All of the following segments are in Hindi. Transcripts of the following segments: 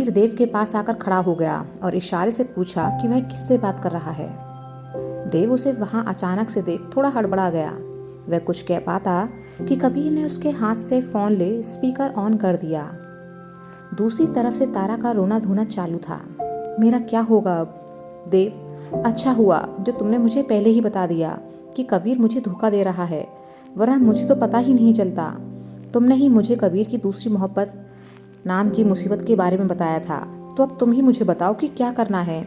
कबीर देव के पास आकर खड़ा हो गया और इशारे से पूछा कि वह किससे बात कर रहा है। देव उसे वहां अचानक से देख थोड़ा हड़बड़ा गया। वह कुछ कह पाता कि कबीर ने उसके हाथ से फोन ले स्पीकर ऑन कर दिया। दूसरी तरफ से तारा का रोना धोना चालू था। मेरा क्या होगा अब? देव, अच्छा हुआ जो तुमने मुझे पहले ही बता दिया कि कबीर मुझे धोखा दे रहा है, वरना मुझे तो पता ही नहीं चलता। तुमने ही मुझे कबीर की दूसरी मोहब्बत नाम की मुसीबत के बारे में बताया था, तो अब तुम ही मुझे बताओ कि क्या करना है।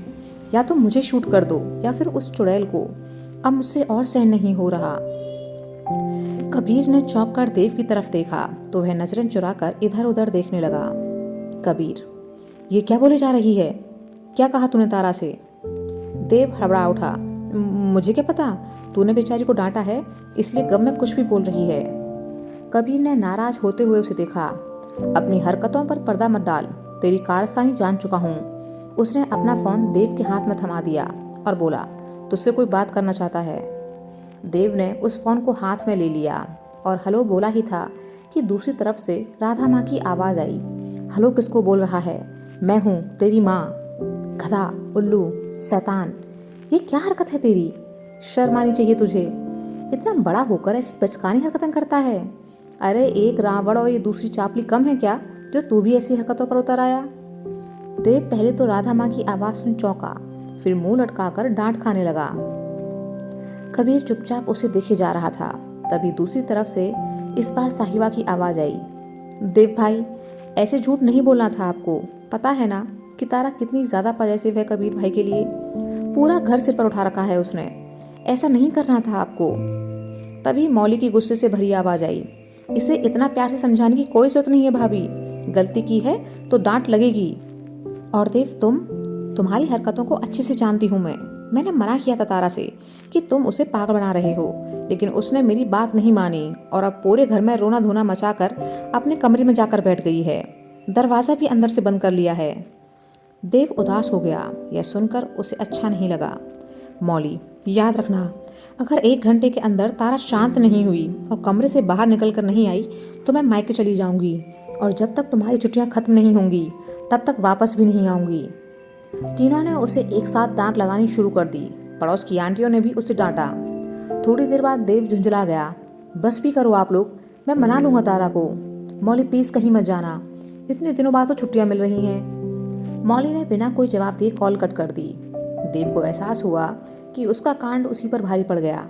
या तो मुझे शूट कर दो या फिर उस चुड़ैल को। अब मुझसे और सहन नहीं हो रहा। कबीर ने चौंक कर देव की तरफ देखा तो वह नजरें चुराकर इधर उधर देखने लगा। कबीर, ये क्या बोले जा रही है? क्या कहा तूने तारा से? देव हड़बड़ा उठा। मुझे क्या पता, तूने बेचारी को डांटा है, इसलिए गम में कुछ भी बोल रही है। कबीर ने नाराज होते हुए उसे देखा। अपनी हरकतों पर पर्दा मत डाल, तेरी कारस्तानी जान चुका हूँ। उसने अपना फोन देव के हाथ में थमा दिया और बोला, तुझसे कोई बात करना चाहता है। देव ने उस फोन को हाथ में ले लिया और हेलो बोला ही था कि दूसरी तरफ से राधा माँ की आवाज आई। हेलो किसको बोल रहा है? मैं हूँ, तेरी माँ। गधा, उल्लू, शैतान, ये क्या हरकत है तेरी? शर्म आनी चाहिए तुझे। इतना बड़ा होकर ऐसी बचकानी हरकतें करता है। अरे एक रावण और ये दूसरी चापली कम है क्या, जो तू भी ऐसी हरकतों पर उतर आया? देव पहले तो राधा माँ की आवाज सुन चौंका, फिर मुंह लटकाकर डांट खाने लगा। कबीर चुपचाप उसे देखे जा रहा था। तभी दूसरी तरफ से इस बार साहिबा की आवाज आई। देव भाई, ऐसे झूठ नहीं बोलना था आपको। पता है ना कि तारा कितनी ज्यादा पजेसिव है कबीर भाई के लिए। पूरा घर सिर पर उठा रखा है उसने। ऐसा नहीं करना था आपको। तभी मौली की गुस्से से भरी आवाज आई। इसे इतना प्यार से समझाने की कोई जरूरत नहीं है भाभी। गलती की है तो डांट लगेगी। और देव, तुम्हारी हरकतों को अच्छे से जानती हूँ मैं। मैंने मना किया था तारा से कि तुम उसे पागल बना रहे हो, लेकिन उसने मेरी बात नहीं मानी और अब पूरे घर में रोना धोना मचाकर अपने कमरे में जाकर बैठ गई है। दरवाजा भी अंदर से बंद कर लिया है। देव उदास हो गया। यह सुनकर उसे अच्छा नहीं लगा। मौली, याद रखना, अगर 1 घंटे के अंदर तारा शांत नहीं हुई और कमरे से बाहर निकल कर नहीं आई तो मैं मायके चली जाऊंगी, और जब तक तुम्हारी छुट्टियां खत्म नहीं होंगी तब तक वापस भी नहीं आऊंगी। तीनों ने उसे एक साथ डांट लगानी शुरू कर दी। पड़ोस की आंटियों ने भी उसे डांटा। थोड़ी देर बाद देव झुंझला गया। बस भी करो आप लोग, मैं मना लूंगा तारा को। मौली प्लीज कहीं मत जाना, इतने दिनों बाद तो छुट्टियां मिल रही हैं। मौली ने बिना कोई जवाब दिए कॉल कट कर दी। देव को एहसास हुआ कि उसका कांड उसी पर भारी पड़ गया।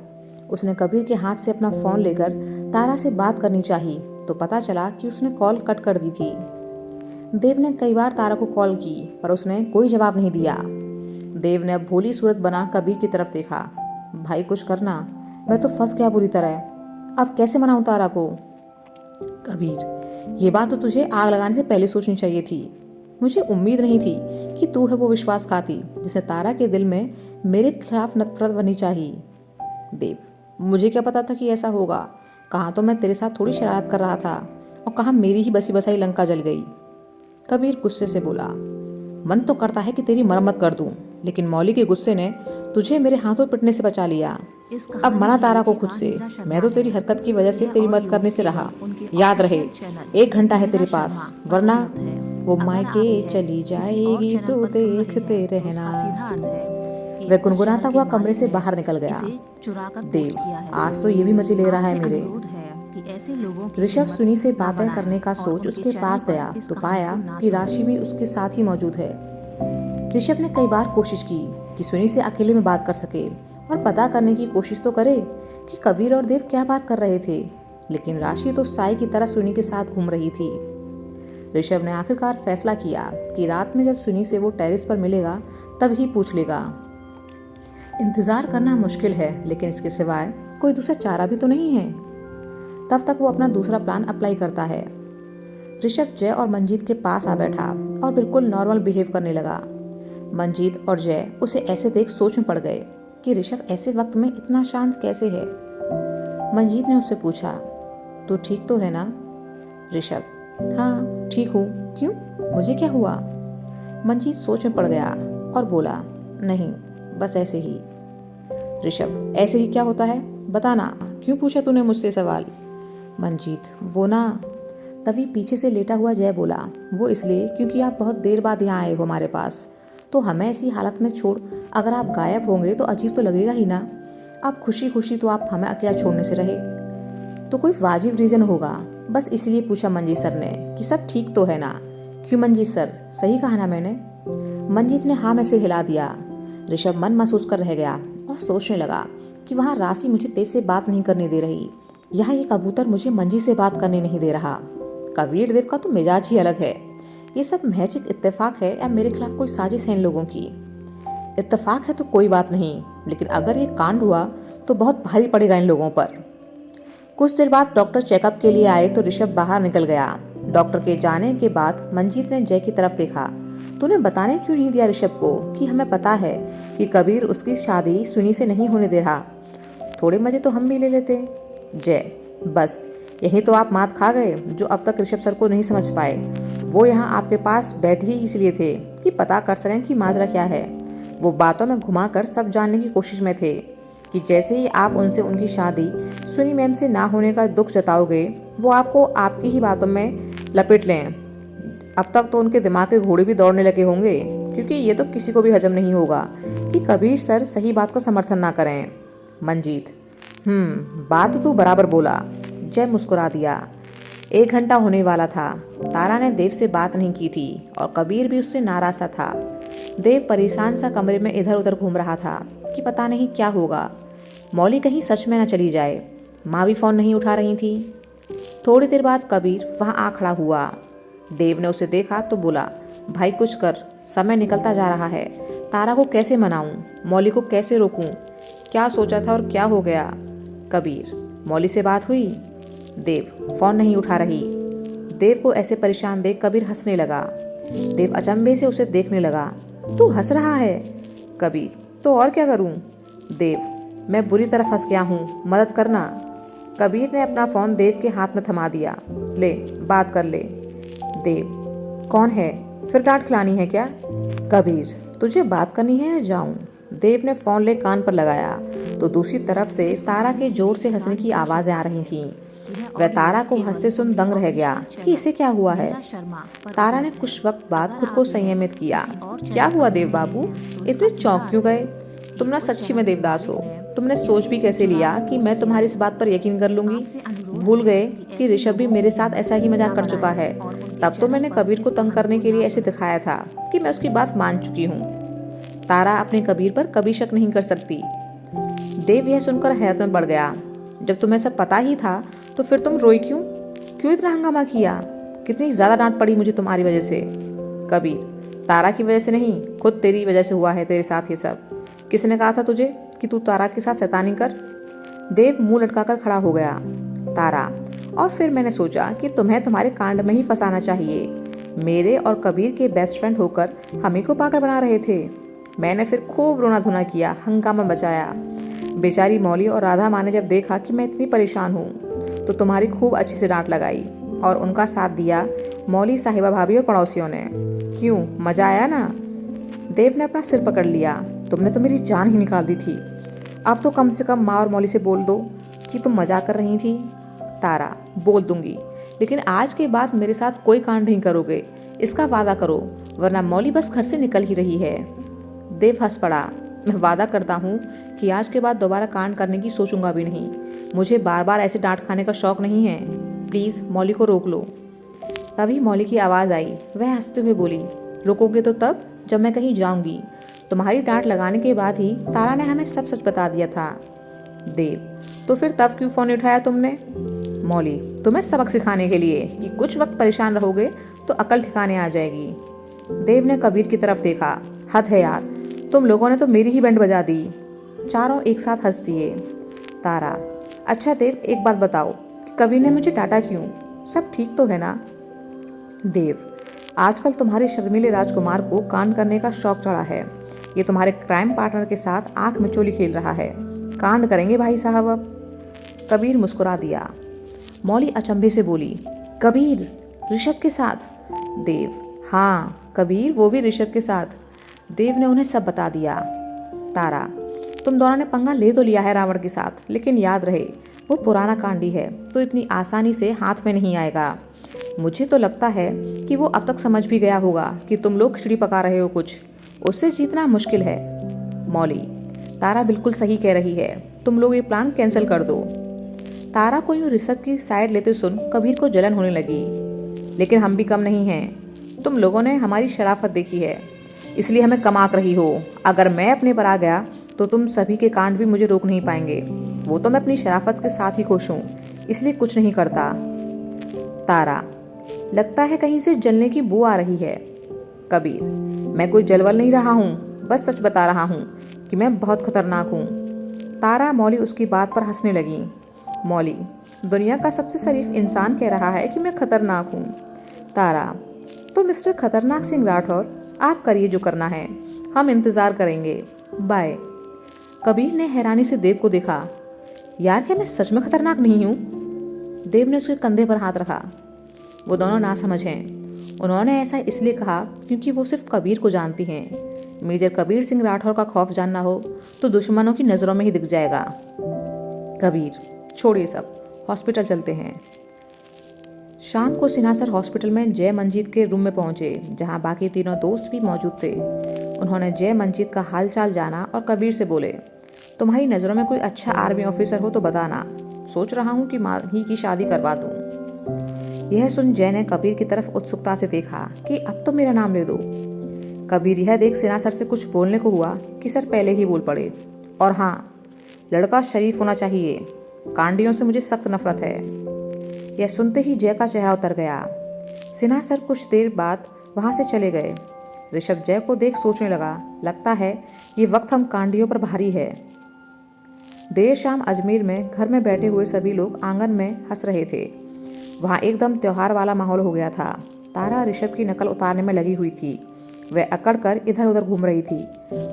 उसने कबीर के हाथ से अपना फोन लेकर तारा से बात करनी चाहिए तो पता चला कि उसने कॉल कट कर दी थी। देव ने कई बार तारा को कॉल की पर उसने कोई जवाब नहीं दिया। देव ने अब भोली सूरत बना कबीर की तरफ देखा। भाई कुछ करना, मैं तो फंस गया बुरी तरह। अब कैसे मनाऊं तारा को? कबीर, ये बात तो तुझे आग लगाने से पहले सोचनी चाहिए थी। मुझे उम्मीद नहीं थी कि तू है वो विश्वासघाती जिसे तारा के दिल में मेरे खिलाफ नफरत बनी चाहिए। देव, मुझे क्या पता था कि ऐसा होगा। कहाँ तो मैं तेरे साथ थोड़ी शरारत कर रहा था और कहाँ मेरी ही बसी बसाई लंका जल गई। कबीर गुस्से से बोला। मन तो करता है कि तेरी मरम्मत कर दूं, लेकिन मौली के गुस्से ने तुझे मेरे हाथों पिटने से बचा लिया। अब मना तारा को खुद से। मैं तो तेरी हरकत की वजह से तेरी मदद करने से रहा। याद रहे, 1 घंटा है तेरे पास, वरना वो मायके चली जाएगी तो देखते रहना। वह गुनगुनाता हुआ कमरे से बाहर निकल गया। देव, आज तो ये भी मजे ले रहा है मेरे। ऋषभ सुनी से बातें करने का सोच उसके पास गया तो पाया कि राशि भी उसके साथ ही मौजूद है। ऋषभ ने कई बार कोशिश की कि सुनी से अकेले में बात कर सके और पता करने की कोशिश तो करे कि कबीर और देव क्या बात कर रहे थे, लेकिन राशि तो साई की तरह सुनी के साथ घूम रही थी। ऋषभ ने आखिरकार फैसला किया कि रात में जब सुनी से वो टेरेस पर मिलेगा तब ही पूछ लेगा। इंतजार करना मुश्किल है, लेकिन इसके सिवाय कोई दूसरा चारा भी तो नहीं है। तब तक वो अपना दूसरा प्लान अप्लाई करता है। ऋषभ जय और मंजीत के पास आ बैठा और बिल्कुल नॉर्मल बिहेव करने लगा। मंजीत और जय उसे ऐसे देख सोच में पड़ गए कि ऋषभ ऐसे वक्त में इतना शांत कैसे है। मंजीत ने उससे पूछा, तू ठीक तो है ना? ऋषभ, हाँ ठीक हूँ, क्यों, मुझे क्या हुआ? मंजीत सोच में पड़ गया और बोला, नहीं बस ऐसे ही। ऋषभ, ऐसे ही क्या होता है, बताना, क्यों पूछा तूने मुझसे सवाल? मंजीत, वो ना, तभी पीछे से लेटा हुआ जय बोला, वो इसलिए क्योंकि आप बहुत देर बाद यहाँ आए हो हमारे पास, तो हमें ऐसी हालत में छोड़ अगर आप गायब होंगे तो अजीब तो लगेगा ही ना। अब खुशी खुशी तो आप हमें अकेला छोड़ने से रहे, तो कोई वाजिब रीज़न होगा। बस इसलिए पूछा मंजीत सर ने कि सब ठीक तो है ना। क्यों मंजीत सर, सही कहा ना मैंने? मंजीत ने हाँ में सिर हिला दिया। ऋषभ मन महसूस कर रह गया और सोचने लगा कि वहाँ राशि मुझे तेज से बात नहीं करने दे रही, यहाँ ये कबूतर मुझे मंजीत से बात करने नहीं दे रहा। कबीर देव का तो मिजाज ही अलग है। ये सब महज एक इत्तेफाक है या मेरे खिलाफ कोई साजिश है इन लोगों की? इत्तेफाक है तो कोई बात नहीं, लेकिन अगर ये कांड हुआ तो बहुत भारी पड़ेगा इन लोगों पर। कुछ देर बाद डॉक्टर चेकअप के लिए आए तो ऋषभ बाहर निकल गया। डॉक्टर के जाने के बाद मंजीत ने जय की तरफ देखा। तूने बताने क्यों नहीं दिया ऋषभ को कि हमें पता है कि कबीर उसकी शादी सुनी से नहीं होने दे रहा? थोड़े मजे तो हम भी ले लेते। जय, बस यही तो आप मात खा गए जो अब तक ऋषभ सर को नहीं समझ पाए। वो यहाँ आपके पास बैठे ही इसलिए थे कि पता कर सकें कि माजरा क्या है। वो बातों में घुमाकर सब जानने की कोशिश में थे कि जैसे ही आप उनसे उनकी शादी सुनी मैम से ना होने का दुख जताओगे, वो आपको आपकी ही बातों में लपेट लें। अब तक तो उनके दिमाग के घोड़े भी दौड़ने लगे होंगे, क्योंकि ये तो किसी को भी हजम नहीं होगा कि कबीर सर सही बात का समर्थन ना करें। मंजीत, बात तो बराबर बोला। जय मुस्कुरा दिया। 1 घंटा होने वाला था। तारा ने देव से बात नहीं की थी और कबीर भी उससे नाराज सा था। देव परेशान सा कमरे में इधर उधर घूम रहा था कि पता नहीं क्या होगा। मौली कहीं सच में न चली जाए। माँ भी फोन नहीं उठा रही थी। थोड़ी देर बाद कबीर वहाँ आ खड़ा हुआ। देव ने उसे देखा तो बोला, भाई कुछ कर, समय निकलता जा रहा है। तारा को कैसे मनाऊं? मौली को कैसे रोकूं? क्या सोचा था और क्या हो गया? कबीर, मौली से बात हुई? देव, फोन नहीं उठा रही। देव को ऐसे परेशान देख कबीर हंसने लगा। देव अचंभे से उसे देखने लगा। तू हंस रहा है? कबीर, तो और क्या करूं? देव, मैं बुरी तरह फंस गया हूँ, मदद करना। कबीर ने अपना फोन देव के हाथ में थमा दिया। ले, बात कर ले। देव, कौन है? फिर डांट खिलानी है क्या? कबीर, तुझे बात करनी है या जाऊं? देव ने फोन ले कान पर लगाया तो दूसरी तरफ से तारा के जोर से हंसने की आवाजें आ रही थीं। वह तारा को हंसते सुन दंग रह गया कि इसे क्या हुआ है। तारा ने कुछ वक्त बाद खुद को संयमित किया। क्या हुआ देव बाबू, इतने चौंक क्यों गए? तुम ना सच्ची में देवदास हो। तुमने सोच भी कैसे लिया कि मैं तुम्हारी इस बात पर यकीन कर लूंगी? भूल गए कि ऋषभ भी मेरे साथ ऐसा ही मजाक कर चुका है। तब तो मैंने कबीर को तंग करने के लिए ऐसे दिखाया था कि मैं उसकी बात मान चुकी हूँ। तारा अपने कबीर पर कभी शक नहीं कर सकती। देव यह सुनकर हैरत में पड़ गया। जब तुम्हें सब पता ही था तो फिर तुम रोई क्यों? क्यों इतना हंगामा किया? कितनी ज्यादा डांट पड़ी मुझे तुम्हारी वजह से। कबीर, तारा की वजह से नहीं, खुद तेरी वजह से हुआ है तेरे साथ ये सब। किसने कहा था तुझे कि तू तारा के साथ शैतानी कर? देव मुंह लटकाकर खड़ा हो गया। तारा, और फिर मैंने सोचा कि तुम्हें तुम्हारे कांड में ही फंसाना चाहिए। मेरे और कबीर के बेस्ट फ्रेंड होकर हमें को पागल बना रहे थे। मैंने फिर खूब रोना धोना किया, हंगामा बचाया। बेचारी मौली और राधा माँ ने जब देखा कि मैं इतनी परेशान हूँ तो तुम्हारी खूब अच्छी से डांट लगाई और उनका साथ दिया मौली साहिबा भाभी और पड़ोसियों ने। क्यों, मजा आया ना? देव ने अपना सिर पकड़ लिया। तुमने तो मेरी जान ही निकाल दी थी। अब तो कम से कम माँ और मौली से बोल दो कि तुम मजाक कर रही थी। तारा, बोल दूंगी, लेकिन आज के बाद मेरे साथ कोई कांड नहीं करोगे, इसका वादा करो, वरना मौली बस घर से निकल ही रही है। देव हंस पड़ा। मैं वादा करता हूँ कि आज के बाद दोबारा कांड करने की सोचूंगा भी नहीं। मुझे बार बार ऐसे डांट खाने का शौक नहीं है। प्लीज मौली को रोक लो। तभी मौली की आवाज आई। वह हंसते हुए बोली, रोकोगे तो तब जब मैं कहीं जाऊंगी। तुम्हारी डांट लगाने के बाद ही तारा ने हमें सब सच बता दिया था। देव, तो फिर तब क्यों फोन उठाया तुमने? मौली, तुम्हें सबक सिखाने के लिए कि कुछ वक्त परेशान रहोगे तो अकल ठिकाने आ जाएगी। देव ने कबीर की तरफ देखा। हद है यार, तुम लोगों ने तो मेरी ही बैंड बजा दी। चारों एक साथ हंस दिए। तारा, अच्छा देव, एक बात बताओ कि कबीर ने मुझे डांटा क्यों? सब ठीक तो है ना? देव, आजकल तुम्हारे शर्मीले राजकुमार को कांड करने का शौक चढ़ा है। ये तुम्हारे क्राइम पार्टनर के साथ आंख में चोली खेल रहा है। कांड करेंगे भाई साहब अब। कबीर मुस्कुरा दिया। मौली अचंभे से बोली, कबीर, ऋषभ के साथ? देव, हाँ कबीर, वो भी ऋषभ के साथ। देव ने उन्हें सब बता दिया। तारा, तुम दोनों ने पंगा ले तो लिया है रावण के साथ, लेकिन याद रहे वो पुराना कांडी है तो इतनी आसानी से हाथ में नहीं आएगा। मुझे तो लगता है कि वो अब तक समझ भी गया होगा कि तुम लोग खिचड़ी पका रहे हो कुछ। उससे जीतना मुश्किल है। मौली, तारा बिल्कुल सही कह रही है, तुम लोग ये प्लान कैंसिल कर दो। तारा को यूं ऋषभ की साइड लेते सुन कबीर को जलन होने लगी। लेकिन हम भी कम नहीं हैं। तुम लोगों ने हमारी शराफत देखी है, इसलिए हमें कम आंक रही हो। अगर मैं अपने पर आ गया तो तुम सभी के कांड भी मुझे रोक नहीं पाएंगे। वो तो मैं अपनी शराफत के साथ ही खुश हूँ, इसलिए कुछ नहीं करता। तारा, लगता है कहीं से जलने की बू आ रही है। कबीर, मैं कोई जलवल नहीं रहा हूँ, बस सच बता रहा हूँ कि मैं बहुत खतरनाक हूँ। तारा, मौली उसकी बात पर हंसने लगी। मौली, दुनिया का सबसे शरीफ इंसान कह रहा है कि मैं खतरनाक हूँ। तारा, तो मिस्टर खतरनाक सिंह राठौर, आप करिए जो करना है, हम इंतज़ार करेंगे। बाय। कबीर ने हैरानी से देव को देखा। यार, क्या मैं सच में खतरनाक नहीं हूँ? देव ने उसके कंधे पर हाथ रखा। वो दोनों नासमझ हैं। उन्होंने ऐसा इसलिए कहा क्योंकि वो सिर्फ कबीर को जानती हैं। मेजर कबीर सिंह राठौर का खौफ जानना हो तो दुश्मनों की नज़रों में ही दिख जाएगा। कबीर, छोड़िए सब, हॉस्पिटल चलते हैं। शाम को सिन्हा हॉस्पिटल में जय मंजीत के रूम में पहुंचे, जहां बाकी तीनों दोस्त भी मौजूद थे। उन्होंने जय मंजीत का हालचाल जाना और कबीर से बोले, तुम्हारी नज़रों में कोई अच्छा आर्मी ऑफिसर हो तो बताना, सोच रहा हूँ कि माँ ही की शादी करवा दूँ। यह सुन जय ने कबीर की तरफ उत्सुकता से देखा कि अब तो मेरा नाम ले दो। कबीर यह देख सिन्हा सर से कुछ बोलने को हुआ कि सर पहले ही बोल पड़े, और हाँ, लड़का शरीफ होना चाहिए, कांडियों से मुझे सख्त नफरत है। यह सुनते ही जय का चेहरा उतर गया। सिन्हा सर कुछ देर बाद वहां से चले गए। ऋषभ जय को देख सोचने लगा, लगता है ये वक्त हम कांडियों पर भारी है। देर शाम अजमेर में घर में बैठे हुए सभी लोग आंगन में हंस रहे थे। वहाँ एकदम त्योहार वाला माहौल हो गया था। तारा ऋषभ की नकल उतारने में लगी हुई थी। वह अकड़ कर इधर उधर घूम रही थी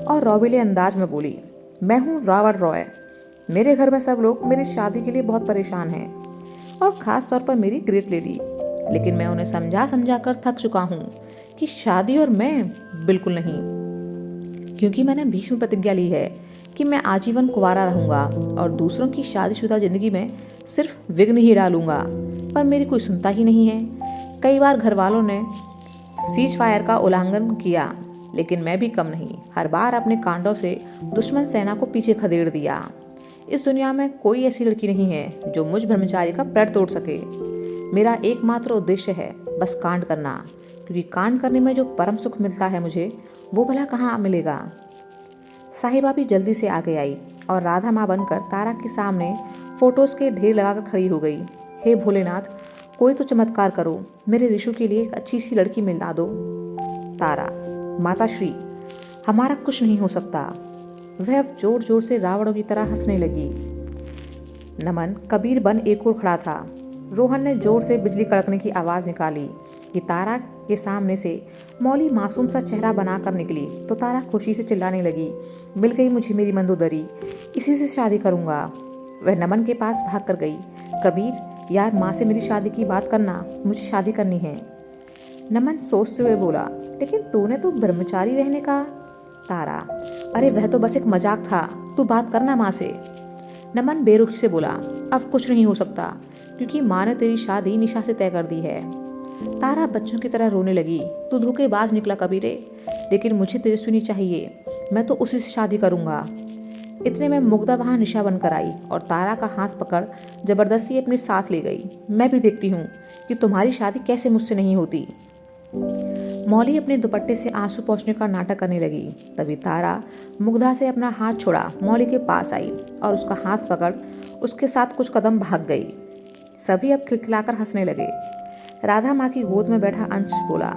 और रौबीले अंदाज में बोली, मैं हूँ रावण रॉय। मेरे घर में सब लोग मेरी शादी के लिए बहुत परेशान हैं, और ख़ास तौर पर मेरी ग्रेट लेडी। लेकिन मैं उन्हें समझा समझा कर थक चुका हूँ कि शादी और मैं बिल्कुल नहीं, क्योंकि मैंने भीष्म प्रतिज्ञा ली है कि मैं आजीवन कुंवारा रहूंगा और दूसरों की शादीशुदा जिंदगी में सिर्फ विघ्न ही डालूंगा। पर मेरी कोई सुनता ही नहीं है। कई बार घर वालों ने सीज फायर का उल्लंघन किया, लेकिन मैं भी कम नहीं, हर बार अपने कांडों से दुश्मन सेना को पीछे खदेड़ दिया। इस दुनिया में कोई ऐसी लड़की नहीं है जो मुझ ब्रह्मचारी का पैर तोड़ सके। मेरा एकमात्र उद्देश्य है बस कांड करना, क्योंकि कांड करने में जो परम सुख मिलता है मुझे, वो भला कहाँ मिलेगा। साहिबा भी जल्दी से आगे आई और राधा माँ बनकर तारा के सामने फोटोज के ढेर लगाकर खड़ी हो गई। हे भोलेनाथ, कोई तो चमत्कार करो, मेरे ऋषु के लिए एक अच्छी सी लड़की मिला दो। तारा, माता श्री, हमारा कुछ नहीं हो सकता। वह अब जोर जोर से रावणों की तरह हंसने लगी। नमन कबीर बन एक और खड़ा था। रोहन ने जोर से बिजली कड़कने की आवाज़ निकाली कि तारा के सामने से मौली मासूम सा चेहरा बनाकर निकली तो तारा खुशी से चिल्लाने लगी, मिल गई मुझे मेरी मंदोदरी, इसी से शादी करूंगा। वह नमन के पास भाग कर गई। कबीर, यार माँ से मेरी शादी की बात करना, मुझे शादी करनी है। नमन सोचते हुए बोला, लेकिन तूने तो ब्रह्मचारी रहने का। तारा, अरे वह तो बस एक मजाक था, तू बात करना माँ से। नमन बेरुखी से बोला, अब कुछ नहीं हो सकता, क्योंकि माँ ने तेरी शादी निशा से तय कर दी है। तारा बच्चों की तरह रोने लगी, तू धोखेबाज निकला कबीरे, लेकिन मुझे तेजस्विनी चाहिए, मैं तो उसी से शादी करूंगा। इतने में मुग्धा वहां निशा बनकर आई और तारा का हाथ पकड़ जबरदस्ती अपने साथ ले गई। मैं भी देखती हूँ कि तुम्हारी शादी कैसे मुझसे नहीं होती। मौली अपने दुपट्टे से आंसू पोंछने का नाटक करने लगी। तभी तारा मुग्धा से अपना हाथ छुड़ा मौली के पास आई और उसका हाथ पकड़ उसके साथ कुछ कदम भाग गई। सभी अब खिलखिलाकर हंसने लगे। राधा माँ की गोद में बैठा अंश बोला,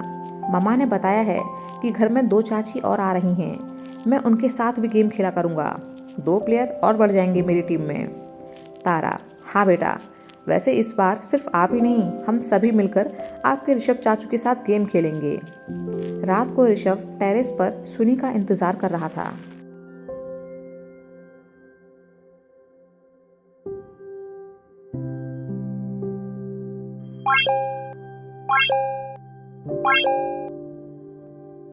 मम्मा ने बताया है कि घर में 2 चाची और आ रही हैं, मैं उनके साथ भी गेम खेला करूँगा, 2 प्लेयर और बढ़ जाएंगे मेरी टीम में। तारा, हाँ बेटा, वैसे इस बार सिर्फ आप ही नहीं, हम सभी मिलकर आपके ऋषभ चाचू के साथ गेम खेलेंगे। रात को ऋषभ टेरेस पर सुनी का इंतजार कर रहा था।